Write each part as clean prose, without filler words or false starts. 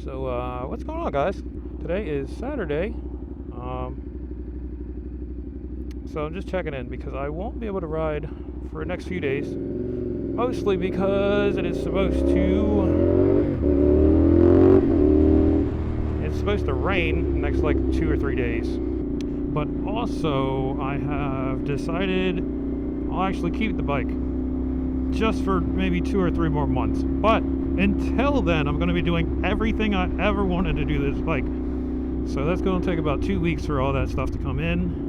So, what's going on, guys? Today is Saturday. So I'm just checking in because I won't be able to ride for the next few days. Mostly because it's supposed to rain the next like 2 or 3 days. But also, I have decided I'll actually keep the bike just for maybe 2 or 3 more months. But until then, I'm going to be doing everything I ever wanted to do to this bike. So that's going to take about 2 weeks for all that stuff to come in.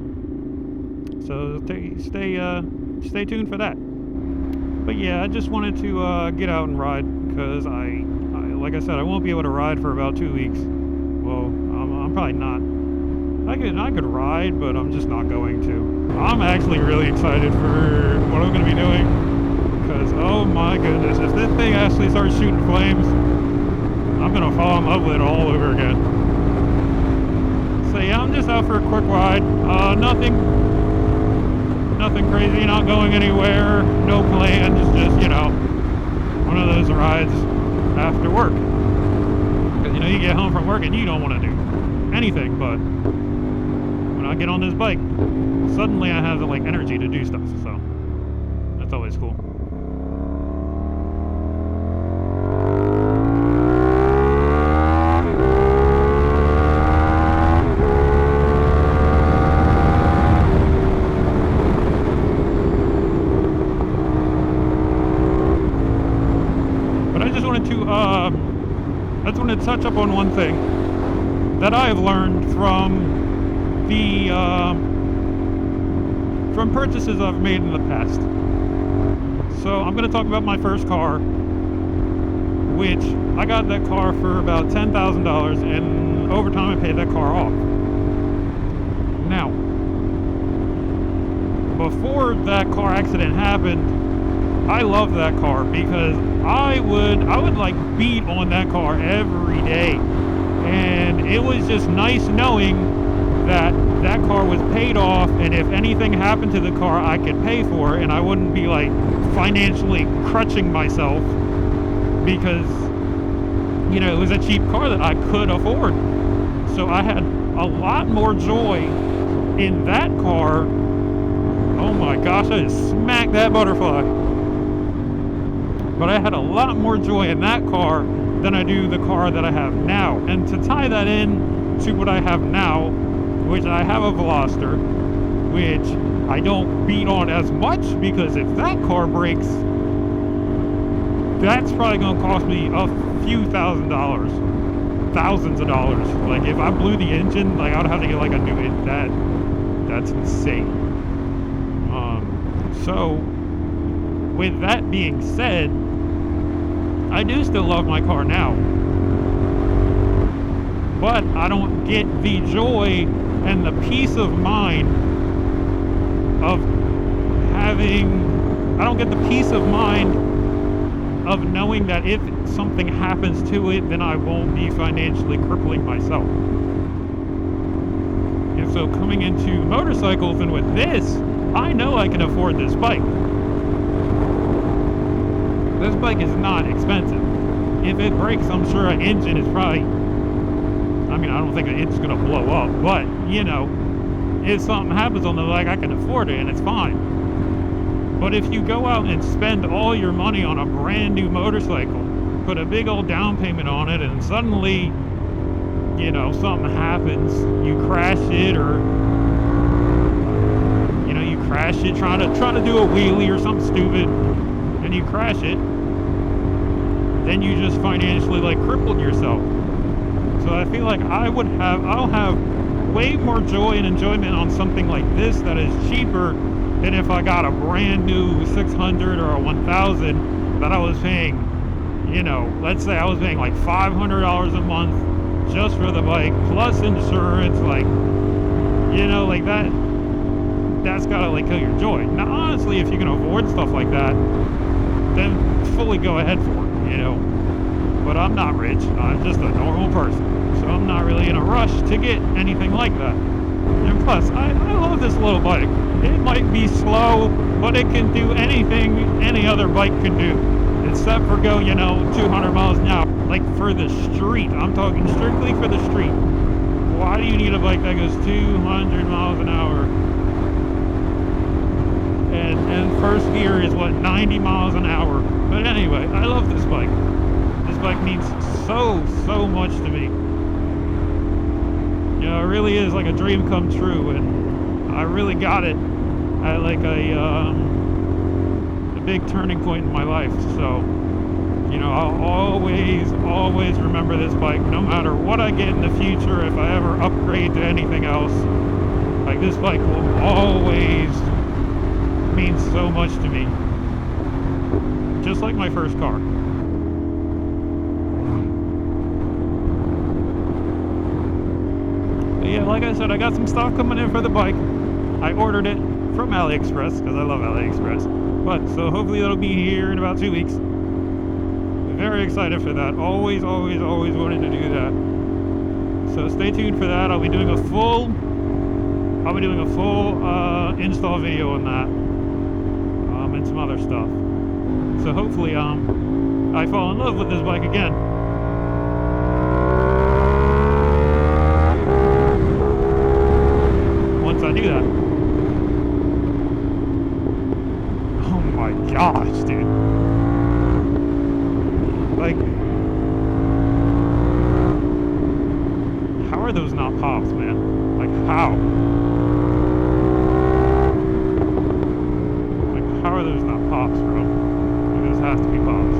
So stay tuned for that. But yeah, I just wanted to get out and ride because like I said, I won't be able to ride for about 2 weeks. Well, I'm probably not. I could ride, but I'm just not going to. I'm actually really excited for what I'm going to be doing because, oh my goodness, if this thing actually starts shooting flames, I'm going to fall in love with it all over again. So yeah, I'm just out for a quick ride. Nothing crazy, not going anywhere, no plans, just, one of those rides after work. Because, you get home from work and you don't want to do anything, but when I get on this bike, suddenly I have the, energy to do stuff, so that's always cool. I just want to touch up on one thing that I have learned from from purchases I've made in the past. So I'm going to talk about my first car, which I got that car for about $10,000, and over time I paid that car off. Now, before that car accident happened, I loved that car because I would beat on that car every day, and it was just nice knowing that that car was paid off, and if anything happened to the car, I could pay for it, and I wouldn't be financially crutching myself because it was a cheap car that I could afford. So I had a lot more joy in that car. Oh my gosh, I just smacked that butterfly. But I had a lot more joy in that car than I do the car that I have now. And to tie that in to what I have now, which I have a Veloster, which I don't beat on as much, because if that car breaks, that's probably going to cost me a few thousands of dollars. If I blew the engine, I'd have to get a new engine. That's insane. So with that being said, I do still love my car now, but I don't get the joy and the peace of mind of I don't get the peace of mind of knowing that if something happens to it, then I won't be financially crippling myself. And so coming into motorcycles, and with this, I know I can afford this bike. This bike is not expensive. If it breaks, I'm sure an engine is probably, I don't think an engine's going to blow up, but, if something happens on the bike, I can afford it, and it's fine. But if you go out and spend all your money on a brand new motorcycle, put a big old down payment on it, and suddenly, something happens, you crash it, or, you crash it trying to do a wheelie or something stupid, and you crash it, then you just financially crippled yourself. So I feel like I'll have way more joy and enjoyment on something like this that is cheaper than if I got a brand new 600 or a 1000 that I was paying, let's say I was paying $500 a month just for the bike, plus insurance, that's gotta kill your joy. Now honestly, if you can afford stuff like that, then fully go ahead for it, but I'm not rich, I'm just a normal person, so I'm not really in a rush to get anything like that. And plus, I love this little bike. It might be slow, but it can do anything any other bike can do. It's set for go, 200 miles an hour. Like for the street, I'm talking strictly for the street. Why do you need a bike that goes 200 miles an hour? And first gear is what, 90 miles an hour. But anyway, I love this bike. This bike means so much to me. It really is like a dream come true, and I really got it at like a big turning point in my life. So, I'll always remember this bike, no matter what I get in the future. If I ever upgrade to anything else, like this bike will always mean so much to me. Just like my first car. But yeah, like I said, I got some stuff coming in for the bike. I ordered it from AliExpress because I love AliExpress. But so hopefully it'll be here in about 2 weeks. Very excited for that. Always wanted to do that. So stay tuned for that. I'll be doing a full install video on that. And some other stuff. So hopefully I fall in love with this bike again. Once I do that. Oh my gosh, dude. Like, how are those not pops, man? Like, how? How are those not pops, bro? Like, those have to be pops.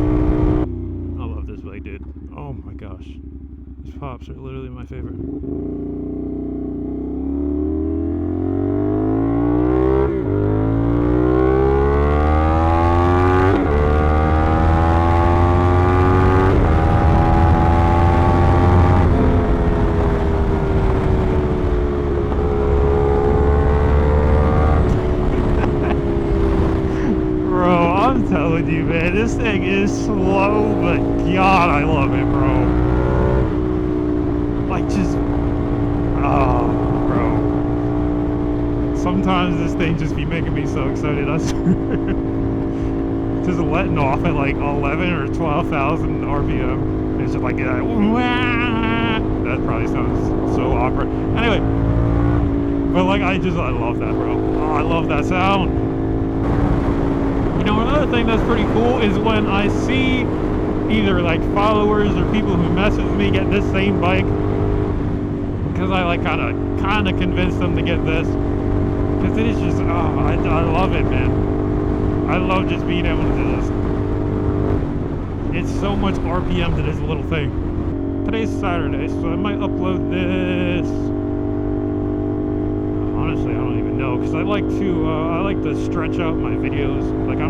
I love this bike, dude. Oh my gosh. These pops are literally my favorite. You, man, this thing is slow, but God, I love it, bro. Like, just, oh, bro. Sometimes this thing just be making me so excited. I swear. Just letting off at like 11 or 12,000 RPM. It's just like, that probably sounds so awkward. Anyway, but like, I love that, bro. Oh, I love that sound. Another thing that's pretty cool is when I see either like followers or people who message me get this same bike, because I like kind of convinced them to get this, because it is just, I love it, man. I love just being able to do this. It's so much RPM to this little thing. Today's Saturday, so I might upload this. Honestly, I don't even know, because I like to stretch out my videos. Like, I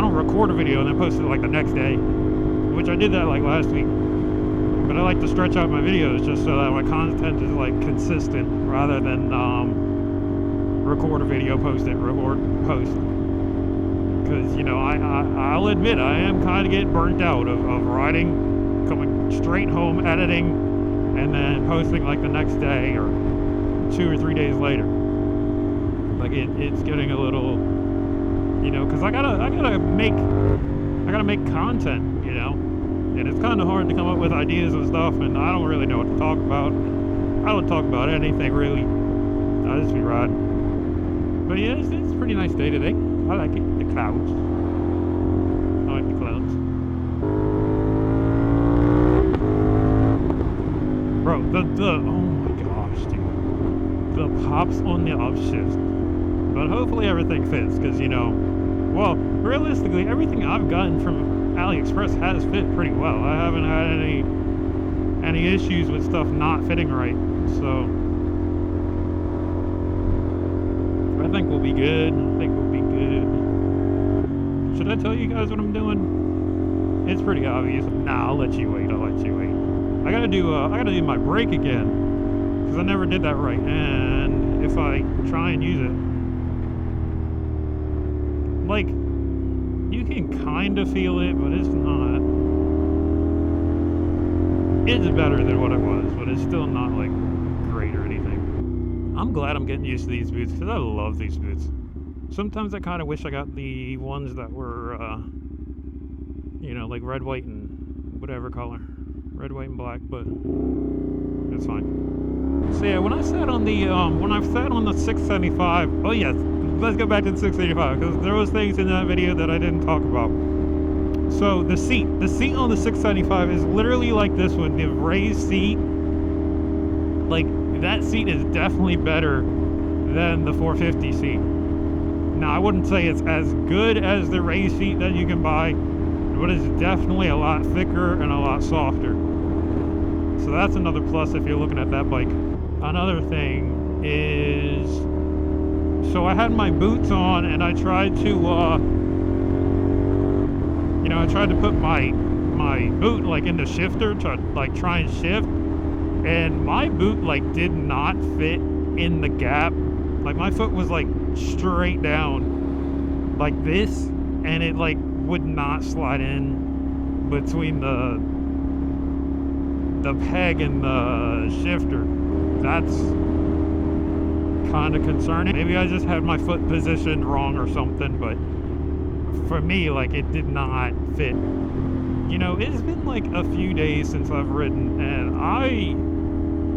don't record a video and then post it like the next day, which I did that like last week. But I like to stretch out my videos just so that my content is like consistent, rather than record a video, post it, record, post. Because I'll admit I am kind of getting burnt out of riding, coming straight home, editing, and then posting like the next day or 2 or 3 days later. Like it's getting a little, because I gotta make content, and it's kind of hard to come up with ideas and stuff, and I don't really know what to talk about. I don't talk about anything really. I just be riding. But yeah, it's a pretty nice day today. I like it. The clouds. I like the clouds. Bro, oh my gosh, dude. The pops on the upshift. But hopefully everything fits, because well, realistically, everything I've gotten from AliExpress has fit pretty well. I haven't had any issues with stuff not fitting right, so I think we'll be good. Should I tell you guys what I'm doing? It's pretty obvious. Nah, I'll let you wait. I gotta do my brake again, because I never did that right, and if I try and use it, like, you can kind of feel it, but it's not. It's better than what it was, but it's still not like great or anything. I'm glad I'm getting used to these boots, because I love these boots. Sometimes I kind of wish I got the ones that were you know, like red, white, and whatever color. Red, white, and black, but it's fine. So yeah, when I sat on the 675, oh yes, let's go back to the 685, because there was things in that video that I didn't talk about. So the seat on the 675 is literally like this one, the raised seat. Like, that seat is definitely better than the 450 seat. Now, I wouldn't say it's as good as the raised seat that you can buy, but it's definitely a lot thicker and a lot softer. So that's another plus if you're looking at that bike. Another thing is, so I had my boots on and I tried to, I tried to put my boot like in the shifter to like try and shift, and my boot like did not fit in the gap. Like my foot was like straight down like this, and it like would not slide in between the peg and the shifter. That's kind of concerning. Maybe I just had my foot positioned wrong or something, but for me, like, it did not fit. You know, it's been like a few days since I've ridden, and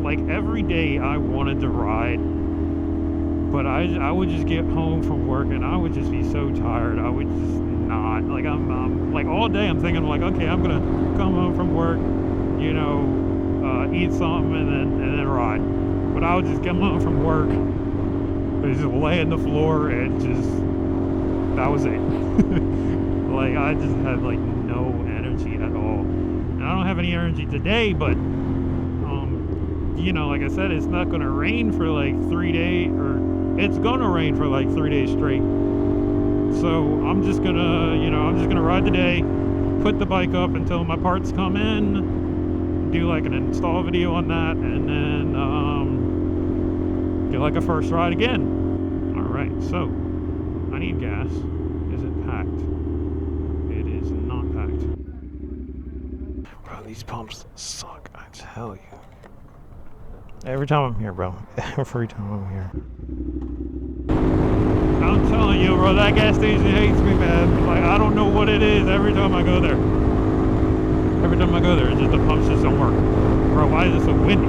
like every day I wanted to ride, but I would just get home from work and I would just be so tired. I would just not, like, I'm like all day I'm thinking like, okay, I'm gonna come home from work, you know, eat something and then ride. But I would just come home from work, just lay on the floor and just, that was it. Like, I just had like no energy at all. And I don't have any energy today, but you know, like I said, it's not gonna rain for like 3 days, or it's gonna rain for like 3 days straight. So I'm just gonna ride today, put the bike up until my parts come in, do like an install video on that, and then get like a first ride again. All right, so I need gas. Is it packed? It is not packed. Bro, these pumps suck, I tell you. Every time I'm here, bro. Every time I'm here. I'm telling you, bro, that gas station hates me, man. Like, I don't know what it is every time I go there. Every time I go there, it's just the pumps just don't work. Bro, why is it so windy?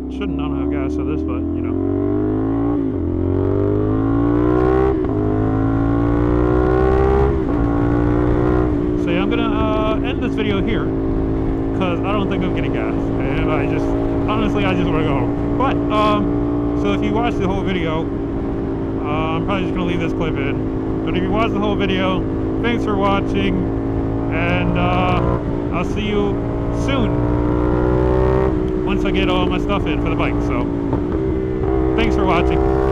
Shouldn't not have gas for this, but you know. So yeah, I'm gonna end this video here because I don't think I'm getting gas, and I just honestly want to go home. But so if you watch the whole video, I'm probably just gonna leave this clip in. But if you watch the whole video, thanks for watching, and I'll see you soon. Once I get all my stuff in for the bike. So thanks for watching.